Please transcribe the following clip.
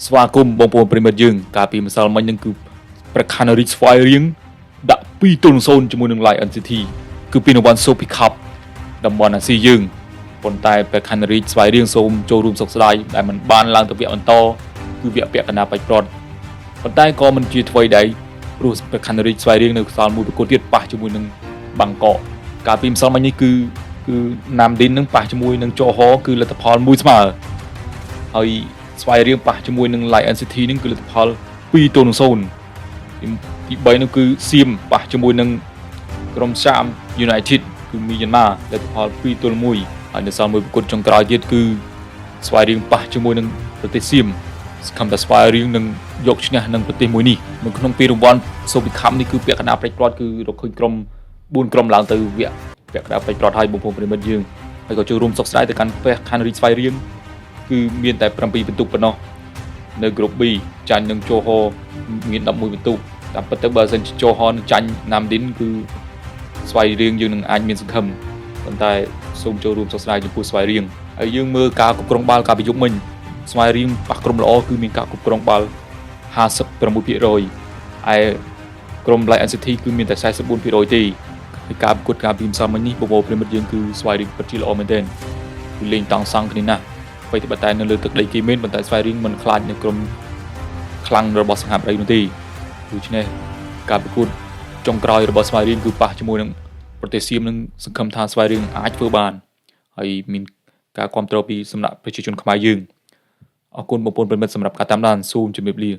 ស្វាគមន៍បងប្អូនប្រិមិត្តយើងកាលពីម្សិលមិញហ្នឹងគឺប្រខានរីកស្វាយរៀងដាក់2-0ជាមួយនឹង Lion City គឺពីរង្វាន់ Sophie Cup តំបន់អាស៊ីយើងប៉ុន្តែប្រខានរីកស្វាយរៀងសូមចូលរួមសោកស្ដាយដែលមិនបានឡើងទៅវគ្គបន្តគឺវគ្គពាក់កណ្ដាលបាច់ប្រត់ប៉ុន្តែក៏មិនជាអ្វីដែរព្រោះប្រខានរីកស្វាយរៀងនៅខ្សលមួយប្រកួតទៀតប៉ះជាមួយនឹងបាងកកកាលពីម្សិលមិញនេះគឺណាមឌិននឹងប៉ះជាមួយនឹងចោហគឺលទ្ធផល1ស្មើហើយស្វាយរៀងប៉ះជាមួយនឹង Lion City នឹងគឺលទ្ធផល2-0ទី3នោះគឺសៀមប៉ះជាមួយនឹងក្រុមសាម United គឺមីយ៉ាន់ម៉ាលទ្ធផល2-1ហើយនៅសល់មួយប្រកួតចុងក្រោយទៀតគឺស្វាយរៀងប៉ះជាមួយនឹងប្រទេសសៀមសង្ឃឹមថាស្វាយរៀងនឹងយកឈ្នះនឹងប្រទេសមួយនេះនៅក្នុងពីរង្វាន់ Sophie Cup នេះគឺពាក់កណ្ដាលព្រែកព្រាត់គឺរកឃើញក្រុម4ក្រុមឡើងទៅវគ្គពាក់កណ្ដាលព្រែកព្រាត់ហើយបងប្អូនប្រិមិត្តយើងហើយក៏ចូលរួមសោកស្ដាយទៅកាន់ព្រះខ័នរីកស្វាយរៀងគឺមានតែ7ពិន្ទុប៉ុណ្ណោះនៅក្រុម B ចាញ់នឹងជោហមាន11ពិន្ទុតាមពិតទៅបើសិនជាជោហនឹងចាញ់ណាមឌិនគឺស្វាយរៀងយើងនឹងអាចមានសង្ឃឹមប៉ុន្តែសូមចូលរួមសោកស្ដាយចំពោះស្វាយរៀងហើយយើងមើលការគ្រប់គ្រងបាល់កាលពីយប់មិញស្វាយរៀងប៉ះក្រុមល្អគឺមានការគ្រប់គ្រងបាល់ 56% ឯក្រុម Lion City គឺមានតែ 44% ទេហើយការប្រកួតកាលពីម្សិលមិញនេះបងប្អូនប្រិមិត្តយើងគឺស្វាយរៀងពិតជាល្អមែនទែនគឺលេងតង់សង់គ្នាណាស់អ្វីតែតែនៅលើទឹកដីគេមែនប៉ុន្តែស្វាយរៀងមិនខ្លាចនៅក្រុមខ្លាំងរបស់សង្ហបុរីនោះទេដូច្នេះការប្រកួតចុងក្រោយរបស់ស្វាយរៀងគឺប៉ះជាមួយនឹងប្រទេសសៀមនឹងសង្ឃឹមថាស្វាយរៀងអាចធ្វើបានហើយមានការគាំទ្រពីសំណាក់ប្រជាជនខ្មែរយើងអរគុណបងប្អូនប្រិមិត្តសម្រាប់ការតាមដានសូមជម្រាបលា